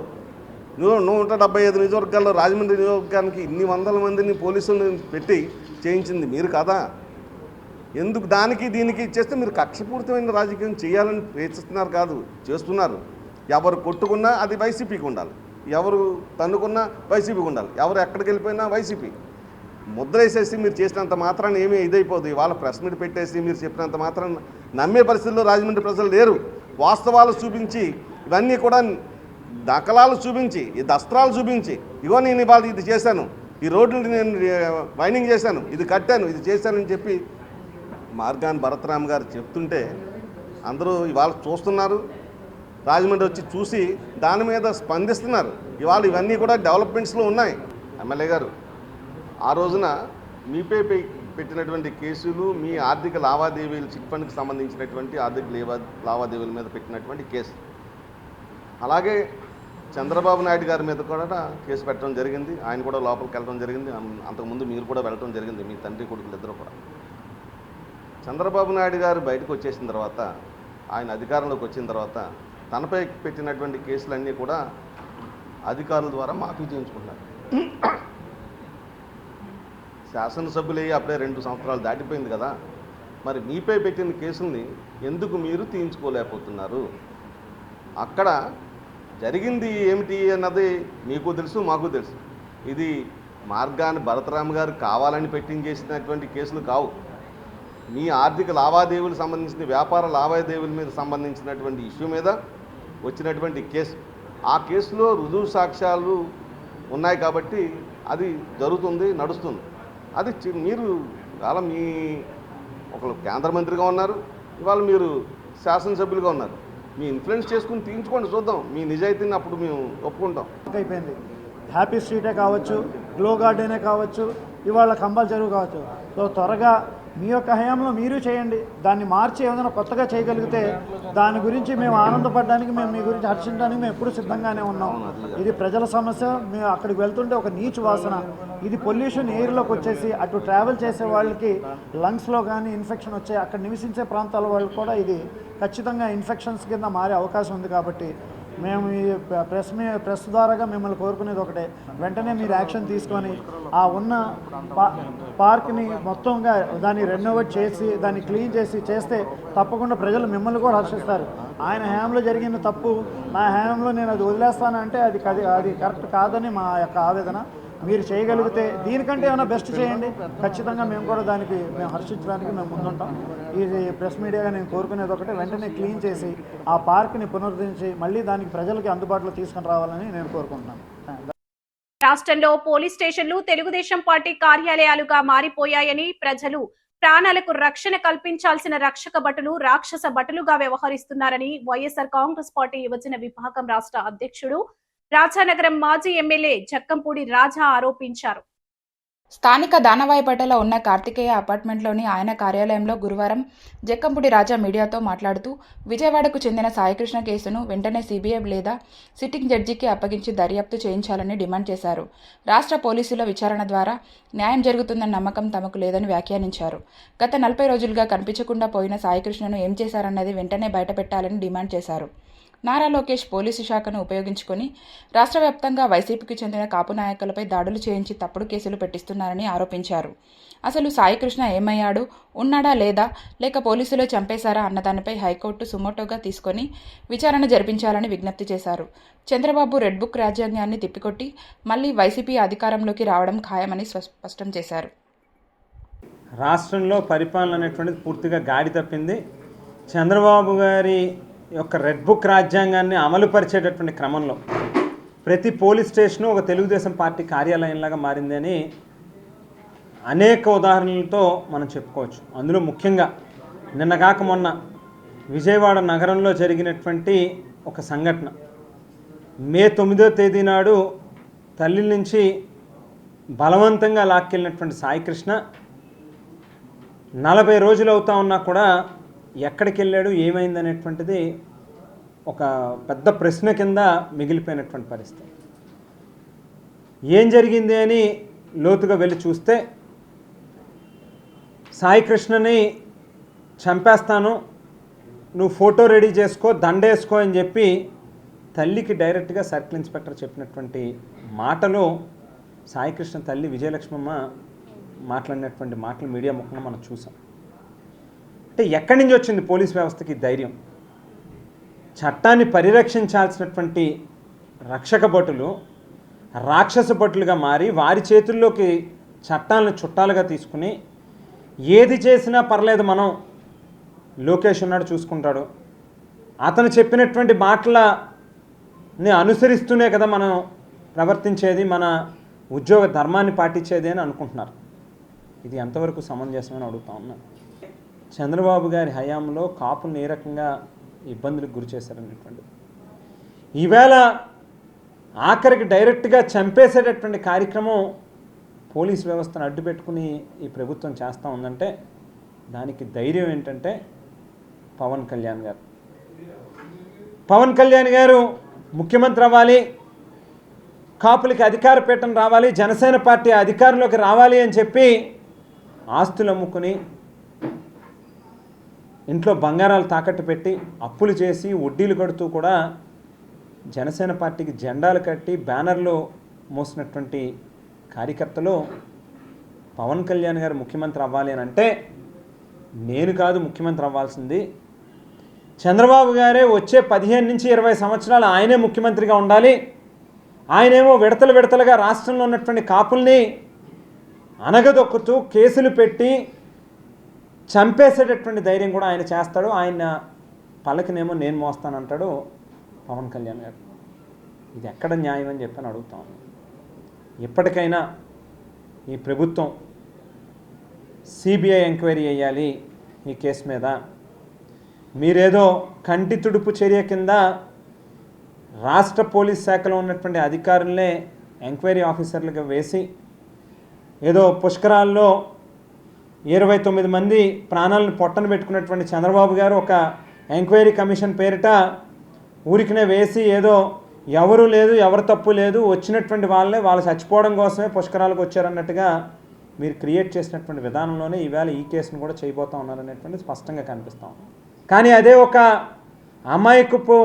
175 నియోజకవర్గాల్లో రాజమండ్రి నియోజకవర్గానికి ఇన్ని వందల మందిని పోలీసులను పెట్టి చేయించింది మీరు కదా. ఎందుకు దానికి దీనికి ఇచ్చేస్తే మీరు కక్షపూరితమైన రాజకీయం చేయాలని ప్రయత్నిస్తున్నారు కాదు, చేస్తున్నారు. ఎవరు కొట్టుకున్నా అది వైసీపీకి ఉండాలి, ఎవరు తన్నుకున్నా వైసీపీకి ఉండాలి, ఎవరు ఎక్కడికి వెళ్ళిపోయినా వైసీపీ. ముద్ర వేసేసి మీరు చేసినంత మాత్రాన్ని ఏమీ ఇదైపోదు. ఇవాళ ప్రెస్ మీట్ పెట్టేసి మీరు చెప్పినంత మాత్రాన్ని నమ్మే పరిస్థితుల్లో రాజమండ్రి ప్రజలు లేరు. వాస్తవాలు చూపించి, ఇవన్నీ కూడా దాఖలాలు చూపించి, ఈ దస్త్రాలు చూపించి, ఇగో నేను ఇవాళ ఇది చేశాను, ఈ రోడ్లు నేను వైనింగ్ చేశాను, ఇది కట్టాను, ఇది చేశానని చెప్పి మార్గాన్ భరతరామ్ గారు చెప్తుంటే అందరూ ఇవాళ చూస్తున్నారు. రాజమండ్రి వచ్చి చూసి దాని మీద స్పందిస్తున్నారు. ఇవాళ ఇవన్నీ కూడా డెవలప్మెంట్స్లో ఉన్నాయి. ఎమ్మెల్యే గారు ఆ రోజున మీపై పెట్టినటువంటి కేసులు, మీ ఆర్థిక లావాదేవీలు, చిట్ ఫండ్కి సంబంధించినటువంటి ఆర్థిక లావాదేవీల మీద పెట్టినటువంటి కేసు, అలాగే చంద్రబాబు నాయుడు గారి మీద కూడా కేసు పెట్టడం జరిగింది. ఆయన కూడా లోపలికి వెళ్ళడం జరిగింది. అంతకుముందు మీరు కూడా వెళ్ళడం జరిగింది, మీ తండ్రి కొడుకులు ఇద్దరు కూడా. చంద్రబాబు నాయుడు గారు బయటకు వచ్చేసిన తర్వాత, ఆయన అధికారంలోకి వచ్చిన తర్వాత తనపై పెట్టినటువంటి కేసులన్నీ కూడా అధికారుల ద్వారా మాఫీ చేయించుకుంటున్నారు. శాసనసభ్యులయ్యి అప్పుడే 2 సంవత్సరాలు దాటిపోయింది కదా, మరి మీపై పెట్టిన కేసుల్ని ఎందుకు మీరు తీయించుకోలేకపోతున్నారు? అక్కడ జరిగింది ఏమిటి అన్నది మీకు తెలుసు, మాకు తెలుసు. ఇది మార్గాన్ భరతరామ్ గారు కావాలని పెట్టించేసినటువంటి కేసులు కావు. మీ ఆర్థిక లావాదేవీలకు సంబంధించిన, వ్యాపార లావాదేవీల మీద సంబంధించినటువంటి ఇష్యూ మీద వచ్చినటువంటి కేసు. ఆ కేసులో రుజువు సాక్ష్యాలు ఉన్నాయి కాబట్టి అది జరుగుతుంది, నడుస్తుంది. అది మీరు ఇవాళ మీ ఒకళ్ళు కేంద్ర మంత్రిగా ఉన్నారు, ఇవాళ మీరు శాసనసభ్యులుగా ఉన్నారు. మీ ఇన్ఫ్లుయెన్స్ చేసుకుని తీయించుకోండి, చూద్దాం మీ నిజాయితీని, అప్పుడు మేము ఒప్పుకుంటాం. అయిపోయింది. హ్యాపీ స్ట్రీటే కావచ్చు, గ్లో గార్డెనే కావచ్చు, ఇవాళ కంబాల్ చెరువు కావచ్చు. సో త్వరగా మీ యొక్క హయాంలో మీరు చేయండి. దాన్ని మార్చి ఏదైనా కొత్తగా చేయగలిగితే దాని గురించి మేము ఆనందపడడానికి, మేము మీ గురించి హర్షించడానికి మేము ఎప్పుడు సిద్ధంగానే ఉన్నాం. ఇది ప్రజల సమస్య. మేము అక్కడికి వెళ్తుంటే ఒక నీచు వాసన, ఇది పొల్యూషన్ ఎయిర్లోకి వచ్చేసి అటు ట్రావెల్ చేసే వాళ్ళకి లంగ్స్లో కానీ ఇన్ఫెక్షన్ వచ్చే, అక్కడ నివసించే ప్రాంతాల వాళ్ళు కూడా ఇది ఖచ్చితంగా ఇన్ఫెక్షన్స్ కింద మారే అవకాశం ఉంది. కాబట్టి మేము ఈ ప్రెస్ ద్వారాగా మిమ్మల్ని కోరుకునేది ఒకటే, వెంటనే మీరు యాక్షన్ తీసుకొని ఆ ఉన్న పార్క్ని మొత్తంగా దాన్ని రెనోవేట్ చేసి దాన్ని క్లీన్ చేస్తే తప్పకుండా ప్రజలు మిమ్మల్ని కూడా హర్షిస్తారు. ఆయన హయాంలో జరిగిన తప్పు నా హయాంలో నేను అది వదిలేస్తానంటే అది కరెక్ట్ కాదని మా యొక్క ఆవేదన. మీరు చేయగలిగితే దీనికంటే ఏమైనా బెస్ట్ చేయండి, ఖచ్చితంగా మేము కూడా దానికి మేము హర్షించడానికి మేము ముందుంటాం. ఇది ప్రెస్ మీడియాగా నేను కోరుకునేది ఒకటే, వెంటనే క్లీన్ చేసి ఆ పార్క్ని పునరుద్ధరించి మళ్ళీ దానికి ప్రజలకి అందుబాటులో తీసుకుని రావాలని నేను కోరుకుంటున్నాను. రాష్ట్రంలో పోలీస్ స్టేషన్లు తెలుగుదేశం పార్టీ కార్యాలయాలుగా మారిపోయాయని, ప్రజలు ప్రాణాలకు రక్షణ కల్పించాల్సిన రక్షక భటులు రాక్షస భటులుగా వ్యవహరిస్తున్నారని వైఎస్ఆర్ కాంగ్రెస్ పార్టీ యువజన విభాగం రాష్ట్ర అధ్యక్షుడు, రాజానగరం మాజీ ఎమ్మెల్యే జక్కంపూడి రాజా ఆరోపించారు. స్థానిక దానవాయిపేటలో ఉన్న కార్తికేయ అపార్ట్మెంట్లోని ఆయన కార్యాలయంలో గురువారం జక్కంపూడి రాజా మీడియాతో మాట్లాడుతూ, విజయవాడకు చెందిన సాయికృష్ణ కేసును వెంటనే సిబిఐ లేదా సిట్టింగ్ జడ్జికి అప్పగించి దర్యాప్తు చేయించాలని డిమాండ్ చేశారు. రాష్ట్ర పోలీసుల విచారణ ద్వారా న్యాయం జరుగుతుందన్న నమ్మకం తమకు లేదని వ్యాఖ్యానించారు. గత 40 రోజులుగా కనిపించకుండా పోయిన సాయికృష్ణను ఏం చేశారన్నది వెంటనే బయటపెట్టాలని డిమాండ్ చేశారు. నారా లోకేష్ పోలీసు శాఖను ఉపయోగించుకొని రాష్ట్ర వ్యాప్తంగా వైసీపీకి చెందిన కాపు నాయకులపై దాడులు చేయించి తప్పుడు కేసులు పెట్టిస్తున్నారని ఆరోపించారు. అసలు సాయికృష్ణ ఏమయ్యాడు, ఉన్నాడా లేదా, లేక పోలీసులే చంపేశారా అన్నదానిపై హైకోర్టు సుమోటోగా తీసుకొని విచారణ జరిపించాలని విజ్ఞప్తి చేశారు. చంద్రబాబు రెడ్ బుక్ రాజ్యాంగాన్ని తిప్పికొట్టి మళ్లీ వైసీపీ అధికారంలోకి రావడం ఖాయమని స్పష్టం చేశారు. రాష్ట్రంలో పరిపాలన అనేటువంటిది పూర్తిగా గాడి తప్పింది. చంద్రబాబు గారి యొక్క రెడ్ బుక్ రాజ్యాంగాన్ని అమలుపరిచేటటువంటి క్రమంలో ప్రతి పోలీస్ స్టేషను ఒక తెలుగుదేశం పార్టీ కార్యాలయంలాగా మారింది అని అనేక ఉదాహరణలతో మనం చెప్పుకోవచ్చు. అందులో ముఖ్యంగా నిన్నగాక మొన్న విజయవాడ నగరంలో జరిగినటువంటి ఒక సంఘటన. మే 9వ తేదీ నాడు తల్లి నుంచి బలవంతంగా లాక్కెళ్ళినటువంటి సాయికృష్ణ 40 రోజులు అవుతా ఉన్నా కూడా ఎక్కడికి వెళ్ళాడు, ఏమైందనేటువంటిది ఒక పెద్ద ప్రశ్న కింద మిగిలిపోయినటువంటి పరిస్థితి. ఏం జరిగింది అని లోతుగా వెళ్ళి చూస్తే సాయికృష్ణని చంపేస్తాను, నువ్వు ఫోటో రెడీ చేసుకో, దండేసుకో అని చెప్పి తల్లికి డైరెక్ట్గా సర్కిల్ ఇన్స్పెక్టర్ చెప్పినటువంటి మాటలు సాయికృష్ణ తల్లి విజయలక్ష్మమ్మ మాట్లాడినటువంటి మాటలు మీడియా ముఖంగా మనం చూసాం. అంటే ఎక్కడి నుంచి వచ్చింది పోలీస్ వ్యవస్థకి ధైర్యం? చట్టాన్ని పరిరక్షించాల్సినటువంటి రక్షక భటులు రాక్షస భటులుగా మారి వారి చేతుల్లోకి చట్టాలను చుట్టాలుగా తీసుకుని ఏది చేసినా పర్లేదు, మనం లోకేష్ ఉన్నాడు చూసుకుంటాడు, అతను చెప్పినటువంటి మాటలని అనుసరిస్తూనే కదా మనం ప్రవర్తించేది, మన ఉద్యోగ ధర్మాన్ని పాటించేది అని అనుకుంటున్నారు. ఇది ఎంతవరకు సమంజసమని అడుగుతా ఉన్నా. చంద్రబాబు గారి హయాంలో కాపులను ఏ రకంగా ఇబ్బందులకు గురి చేశారనేటువంటి, ఈవేళ ఆఖరికి డైరెక్ట్గా చంపేసేటటువంటి కార్యక్రమం పోలీస్ వ్యవస్థను అడ్డుపెట్టుకుని ఈ ప్రభుత్వం చేస్తూ ఉందంటే దానికి ధైర్యం ఏంటంటే పవన్ కళ్యాణ్ గారు. పవన్ కళ్యాణ్ గారు ముఖ్యమంత్రి అవ్వాలి, కాపులకి అధికార పీఠం రావాలి, జనసేన పార్టీ అధికారంలోకి రావాలి అని చెప్పి ఆస్తులు అమ్ముకుని ఇంట్లో బంగారాలు తాకట్టు పెట్టి అప్పులు చేసి వడ్డీలు కడుతూ కూడా జనసేన పార్టీకి జెండాలు కట్టి బ్యానర్లు మోసినటువంటి కార్యకర్తలు పవన్ కళ్యాణ్ గారు ముఖ్యమంత్రి అవ్వాలి అని అంటే నేను కాదు ముఖ్యమంత్రి అవ్వాల్సింది, చంద్రబాబు గారే వచ్చే 15 నుంచి 20 సంవత్సరాలు ఆయనే ముఖ్యమంత్రిగా ఉండాలి, ఆయనేమో విడతలుగా రాష్ట్రంలో ఉన్నటువంటి కాపుల్ని అనగదొక్కుతూ కేసులు పెట్టి చంపేసేటటువంటి ధైర్యం కూడా ఆయన చేస్తాడు, ఆయన పల్లకినేమో నేను మోస్తానంటాడు పవన్ కళ్యాణ్ గారు. ఇది ఎక్కడ న్యాయం అని చెప్పని అడుగుతాను. ఎప్పటికైనా ఈ ప్రభుత్వం సిబిఐ ఎంక్వైరీ చేయాలి ఈ కేసు మీద. మీరేదో కంటి తుడుపు చర్య కింద రాష్ట్ర పోలీస్ శాఖలో ఉన్నటువంటి అధికారులనే ఎంక్వైరీ ఆఫీసర్లుగా వేసి ఏదో పుష్కరాల్లో 29 మంది ప్రాణాలను పొట్టన పెట్టుకున్నటువంటి చంద్రబాబు గారు ఒక ఎంక్వైరీ కమిషన్ పేరిట ఊరికినే వేసి ఏదో ఎవరు లేదు, ఎవరు తప్పు లేదు, వచ్చినటువంటి వాళ్ళు చచ్చిపోవడం కోసమే పుష్కరాలకు వచ్చారన్నట్టుగా మీరు క్రియేట్ చేసినటువంటి విధానంలోనే ఈవేళ ఈ కేసును కూడా చేయబోతా ఉన్నారనేటువంటి స్పష్టంగా కనిపిస్తూ ఉంది. కానీ అదే ఒక అమాయకపు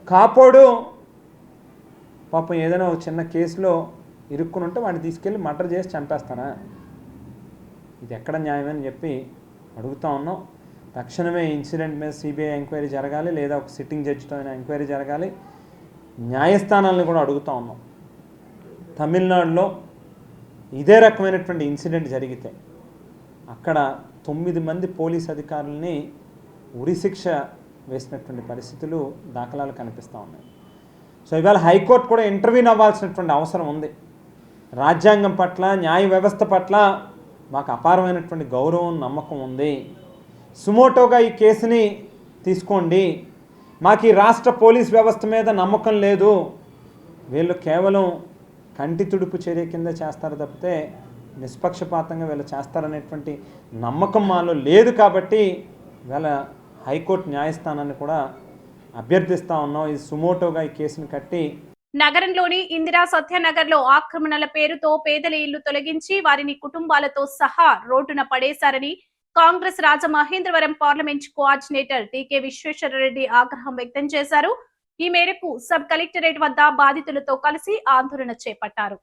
కాపోడు పాపం ఏదైనా ఒక చిన్న కేసులో ఇరుక్కుని ఉంటే వాడిని తీసుకెళ్ళి మర్డర్ చేసి చంపేస్తారా? ఇది ఎక్కడ న్యాయమని చెప్పి అడుగుతూ ఉన్నాం. తక్షణమే ఇన్సిడెంట్ మీద సిబిఐ ఎంక్వైరీ జరగాలి, లేదా ఒక సిట్టింగ్ జడ్జితో అయినా ఎంక్వైరీ జరగాలి. న్యాయస్థానాలను కూడా అడుగుతూ ఉన్నాం. తమిళనాడులో ఇదే రకమైనటువంటి ఇన్సిడెంట్ జరిగితే అక్కడ 9 మంది పోలీస్ అధికారులని ఉరిశిక్ష వేసినటువంటి పరిస్థితులు దాఖలాలు కనిపిస్తూ ఉన్నాయి. సో ఇవాళ హైకోర్టు కూడా ఇంటర్వ్యూన్ అవ్వాల్సినటువంటి అవసరం ఉంది. రాజ్యాంగం పట్ల, న్యాయ వ్యవస్థ పట్ల మాకు అపారమైనటువంటి గౌరవం, నమ్మకం ఉంది. సుమోటోగా ఈ కేసుని తీసుకోండి, మాకు ఈ రాష్ట్ర పోలీస్ వ్యవస్థ మీద నమ్మకం లేదు, వీళ్ళు కేవలం కంటి తుడుపు చర్య కింద చేస్తారు తప్పితే నిష్పక్షపాతంగా వీళ్ళు చేస్తారనేటువంటి నమ్మకం మాలో లేదు. కాబట్టి వీళ్ళ హైకోర్టు న్యాయస్థానాన్ని కూడా అభ్యర్థిస్తూ ఉన్నాం, ఈ సుమోటోగా ఈ కేసును కట్టి. నగరంలోని ఇందిరా సత్యనగర్ లో ఆక్రమణల పేరుతో పేదల ఇళ్లు తొలగించి వారిని కుటుంబాలతో సహా రోడ్డున పడేశారని కాంగ్రెస్ రాజమహేంద్రవరం పార్లమెంట్ కోఆర్డినేటర్ టీకే విశ్వేశ్వరరెడ్డి ఆగ్రహం వ్యక్తం చేశారు. ఈ మేరకు సబ్ కలెక్టరేట్ వద్ద బాధితులతో కలిసి ఆందోళన చేపట్టారు.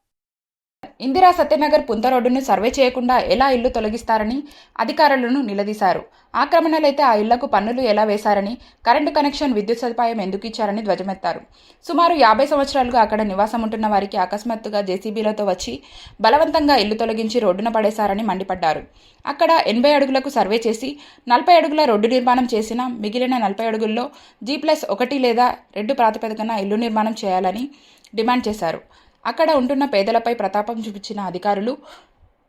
ఇందిరా సత్యనగర్ పుంత రోడ్డును సర్వే చేయకుండా ఎలా ఇల్లు తొలగిస్తారని అధికారులను నిలదీశారు. ఆక్రమణలైతే ఆ ఇళ్లకు పన్నులు ఎలా వేశారని, కరెంటు కనెక్షన్, విద్యుత్ సదుపాయం ఎందుకు ఇచ్చారని ధ్వజమెత్తారు. సుమారు 50 సంవత్సరాలుగా అక్కడ నివాసం ఉంటున్న వారికి అకస్మాత్తుగా జేసీబీలతో వచ్చి బలవంతంగా ఇల్లు తొలగించి రోడ్డున పడేశారని మండిపడ్డారు. అక్కడ 80 అడుగులకు సర్వే చేసి 40 అడుగుల రోడ్డు నిర్మాణం చేసిన మిగిలిన 40 అడుగుల్లో G+1 లేదా 2 ప్రాతిపదికన ఇల్లు నిర్మాణం చేయాలని డిమాండ్ చేశారు. అక్కడ ఉంటున్న పేదలపై ప్రతాపం చూపించిన అధికారులు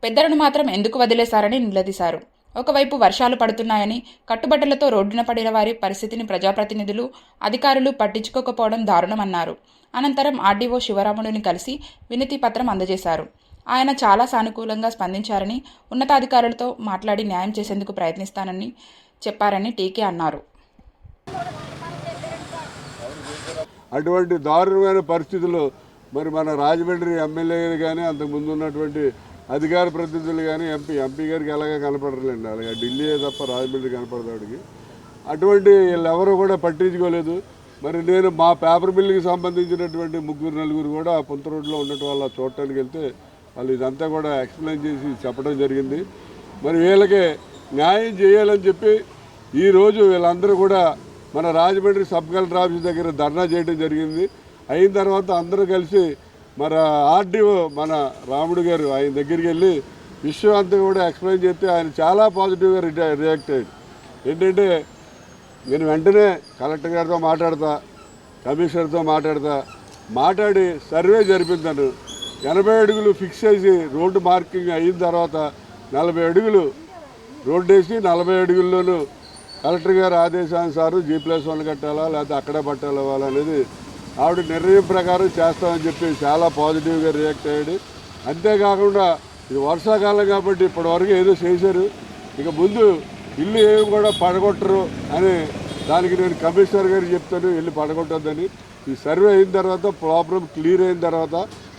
పెద్దలను మాత్రం ఎందుకు వదిలేశారని నిలదీశారు. ఒకవైపు వర్షాలు పడుతున్నాయని కట్టుబట్టలతో రోడ్డున పడిన వారి పరిస్థితిని ప్రజాప్రతినిధులు, అధికారులు పట్టించుకోకపోవడం దారుణమన్నారు. అనంతరం ఆర్డీఓ శివరాముడిని కలిసి వినతి పత్రం అందజేశారు. ఆయన చాలా సానుకూలంగా స్పందించారని, ఉన్నతాధికారులతో మాట్లాడి న్యాయం చేసేందుకు ప్రయత్నిస్తానని చెప్పారని టీకే అన్నారు. అటువంటి దారుణమైన పరిస్థితుల్లో మరి మన రాజమండ్రి ఎమ్మెల్యేలు కానీ అంతకుముందు ఉన్నటువంటి అధికార ప్రతినిధులు కానీ ఎంపీ గారికి ఎలాగే కనపడలేండి. అలాగే ఢిల్లీ తప్ప రాజమండ్రి కనపడదాడికి అటువంటి వీళ్ళెవరూ కూడా పట్టించుకోలేదు. మరి నేను మా పేపర్ మిల్లుకి సంబంధించినటువంటి 3-4 కూడా పుంత రోడ్లో ఉండటం వల్ల చూడటానికి వెళ్తే వాళ్ళు ఇదంతా కూడా ఎక్స్ప్లెయిన్ చేసి చెప్పడం జరిగింది. మరి వీళ్ళకి న్యాయం చేయాలని చెప్పి ఈరోజు వీళ్ళందరూ కూడా మన రాజమండ్రి సబ్ కలెక్టర్ ఆఫీస్ దగ్గర ధర్నా చేయడం జరిగింది. అయిన తర్వాత అందరూ కలిసి మన ఆర్డీఓ మన రాముడు గారు ఆయన దగ్గరికి వెళ్ళి విషయం అంతా కూడా ఎక్స్ప్లెయిన్ చేస్తే ఆయన చాలా పాజిటివ్గా రియాక్ట్ అయ్యాడు. ఏంటంటే నేను వెంటనే కలెక్టర్ గారితో మాట్లాడతా, కమిషనర్తో మాట్లాడి సర్వే జరిపించాను. 80 అడుగులు ఫిక్స్ చేసి రోడ్డు మార్కింగ్ అయిన తర్వాత 40 అడుగులు రోడ్డు వేసి 40 అడుగుల్లోనూ కలెక్టర్ గారి ఆదేశానుసారం G+1 కట్టాలా లేకపోతే అక్కడే పట్టాలా అనేది ఆవిడ నిర్ణయం ప్రకారం చేస్తామని చెప్పి చాలా పాజిటివ్గా రియాక్ట్ అయ్యాడు. అంతేకాకుండా ఇది వర్షాకాలం కాబట్టి ఇప్పటివరకు ఏదో చేశారు, ఇక ముందు ఇల్లు ఏమి కూడా పడగొట్టరు అని దానికి నేను కమిషనర్ గారికి చెప్తాను ఇల్లు పడగొట్టొద్దని. ఈ సర్వే అయిన తర్వాత ప్రాబ్లం క్లియర్ అయిన తర్వాత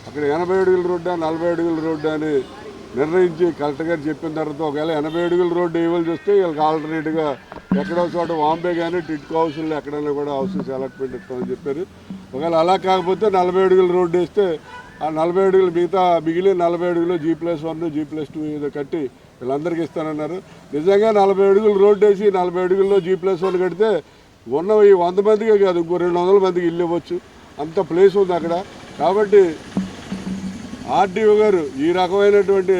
అక్కడ 80 అడుగుల రోడ్డా 40 అడుగుల రోడ్డా అని నిర్ణయించి కలెక్టర్ గారు చెప్పిన తర్వాత ఒకవేళ 80 అడుగుల రోడ్డు వేయవలసి వస్తే వీళ్ళకి ఆల్టర్నేట్గా ఎక్కడో చోట వాంబే కానీ టిట్కో హౌస్లో ఎక్కడైనా కూడా హౌసెస్ అలాట్మెంట్ ఇస్తామని చెప్పారు. ఒకవేళ అలా కాకపోతే 40 అడుగుల రోడ్డు వేస్తే ఆ 40 అడుగులు మిగిలిన 40 అడుగులు G+1 G+2 ఏదో కట్టి వీళ్ళందరికీ ఇస్తానన్నారు. నిజంగా 40 అడుగులు రోడ్డు వేసి 40 అడుగుల్లో G+1 కడితే ఉన్న ఈ 100 మందికే కాదు ఇంకో 200 మందికి ఇల్లు ఇవ్వచ్చు, అంత ప్లేస్ ఉంది అక్కడ. కాబట్టి ఆర్డీఓ గారు ఈ రకమైనటువంటి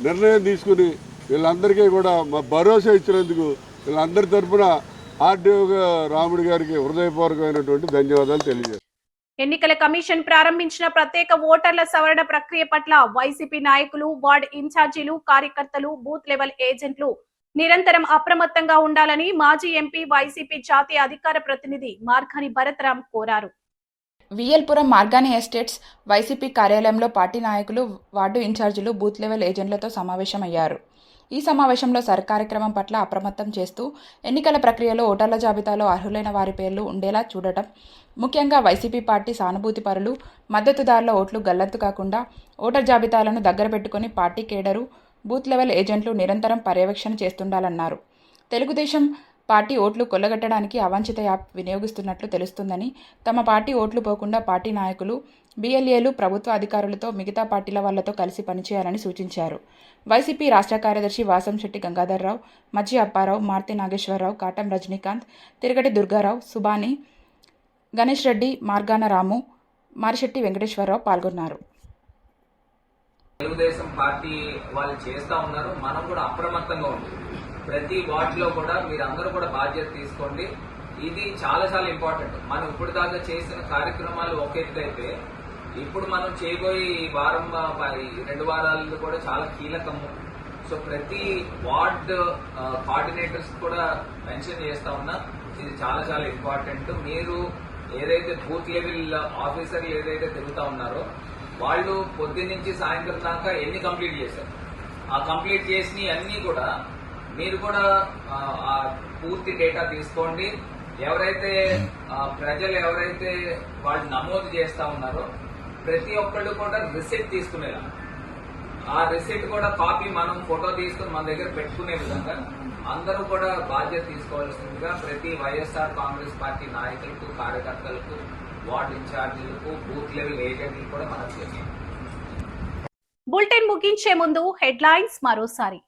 నిర్ణయం తీసుకుని వీళ్ళందరికీ కూడా మా భరోసా ఇచ్చినందుకు వీళ్ళందరి తరఫున ఆర్డీఓ రాముడి గారికి హృదయపూర్వకమైనటువంటి ధన్యవాదాలు తెలియజేస్తాను. ఎన్నికల కమిషన్ ప్రారంభించిన ప్రత్యేక ఓటర్ల సవరణ ప్రక్రియ పట్ల వైసీపీ నాయకులు, వార్డు ఇన్ఛార్జీలు, కార్యకర్తలు, బూత్ లెవెల్ ఏజెంట్లు నిరంతరం అప్రమత్తంగా ఉండాలని మాజీ ఎంపీ, వైసీపీ జాతీయ అధికార ప్రతినిధి మార్గాని భరతరాం కోరారు. విఎల్పురం మార్గాని ఎస్టేట్స్ వైసీపీ కార్యాలయంలో పార్టీ నాయకులు, వార్డు ఇన్ఛార్జీలు, బూత్ లెవెల్ ఏజెంట్లతో సమావేశమయ్యారు. ఈ సమావేశంలో కార్యక్రమం పట్ల అప్రమత్తం చేస్తూ ఎన్నికల ప్రక్రియలో ఓటర్ల జాబితాలో అర్హులైన వారి పేర్లు ఉండేలా చూడటం, ముఖ్యంగా వైసీపీ పార్టీ సానుభూతి పరులు, మద్దతుదారుల ఓట్లు గల్లంతు కాకుండా ఓటర్ జాబితాలను దగ్గర పెట్టుకుని పార్టీ కేడరు, బూత్ లెవెల్ ఏజెంట్లు నిరంతరం పర్యవేక్షణ చేస్తుండాలన్నారు. తెలుగుదేశం పార్టీ ఓట్లు కొల్లగట్టడానికి అవాంఛిత యాప్ వినియోగిస్తున్నట్లు తెలుస్తుందని, తమ పార్టీ ఓట్లు పోకుండా పార్టీ నాయకులు, బిఎల్ఏలు ప్రభుత్వ అధికారులతో మిగతా పార్టీల వాళ్లతో కలిసి పనిచేయాలని సూచించారు. వైసీపీ రాష్ట్ర కార్యదర్శి వాసంశెట్టి గంగాధర్రావు, మజ్జి అప్పారావు, మార్తి నాగేశ్వరరావు, కాటం రజనీకాంత్, తిరగటి దుర్గారావు, సుబాని, గణేష్ రెడ్డి, మార్గాన రాము, మారిశెట్టి వెంకటేశ్వరరావు పాల్గొన్నారు. తెలుగుదేశం పార్టీ వాళ్ళు చేస్తా ఉన్నారు, మనం కూడా అప్రమత్తంగా ఉంది. ప్రతి వార్డులో కూడా మీరందరూ కూడా బాధ్యత తీసుకోండి. ఇది చాలా చాలా ఇంపార్టెంట్. మనం ఇప్పుడు దాకా చేసిన కార్యక్రమాలు ఒక ఎత్తు అయితే ఇప్పుడు మనం చేయబోయే ఈ వారం 2 వారాలు కూడా చాలా కీలకము. సో ప్రతి వార్డ్ కోఆర్డినేటర్స్ కూడా మెన్షన్ చేస్తా ఉన్నా, ఇది చాలా చాలా ఇంపార్టెంట్. మీరు ఏదైతే బూత్ లెవెల్ ఆఫీసర్లు ఏదైతే తిరుగుతా ఉన్నారో వాళ్ళు పొద్దున్నుంచి సాయంత్రం దాకా ఎన్ని కంప్లీట్ చేశారు, ఆ కంప్లీట్ చేసినవి అన్నీ కూడా మీరు కూడా పూర్తి డేటా తీసుకోండి. ఎవరైతే ప్రజలు ఎవరైతే వాళ్ళు నమోదు చేస్తా ఉన్నారో ప్రతి ఒక్కళ్ళు కూడా రిసిప్ట్ తీసుకునేలా, ఆ రిసిప్ట్ కూడా కాపీ మనం ఫోటో తీసుకుని మన దగ్గర పెట్టుకునే విధంగా అందరూ కూడా బాధ్యత తీసుకోవాల్సిందిగా ప్రతి వైఎస్ఆర్ కాంగ్రెస్ పార్టీ నాయకులకు, కార్యకర్తలకు, వార్డు ఇన్ఛార్జీలకు, బూత్ లెవెల్ ఏజెంట్లకు కూడా మనం చేయాలి. బులెటిన్ ముగించే ముందు హెడ్లైన్స్ మరోసారి.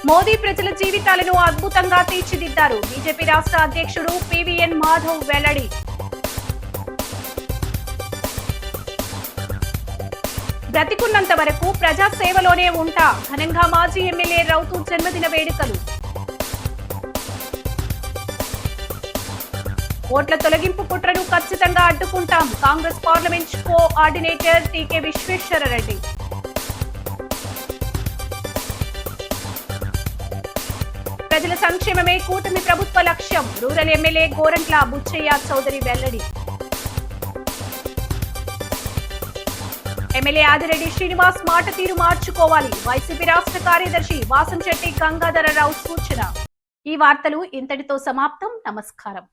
మోదీ ప్రజల జీవితాలను అద్భుతంగా తీర్చిదిద్దారు. బీజేపీ రాష్ట్ర అధ్యక్షుడు పివిఎన్ మాధవ్ వెల్లడి. బ్రతికున్నంత వరకు ప్రజా సేవలోనే ఉంటా, ఘనంగా మాజీ ఎమ్మెల్యే రౌతు జన్మదిన వేడుకలు. ఓట్ల తొలగింపు కుట్రను ఖచ్చితంగా అడ్డుకుంటాం, కాంగ్రెస్ పార్లమెంట్ కోఆర్డినేటర్ టీకే విశ్వేశ్వరరెడ్డి. ప్రజల సంక్షేమమే కూటమి ప్రభుత్వ లక్ష్యం. రూరల్ ఎమ్మెల్యే గోరంట్ల బుచ్చయ్య చౌదరి వెల్లడి. ఎమ్మెల్యే ఆదిరెడ్డి శ్రీనివాస్ మాట తీరు మార్చుకోవాలి. వైసీపీ రాష్ట్ర కార్యదర్శి వాసంశెట్టి గంగాధరరావు సూచన. ఈ వార్తలు ఇంతటితో సమాప్తం. నమస్కారం.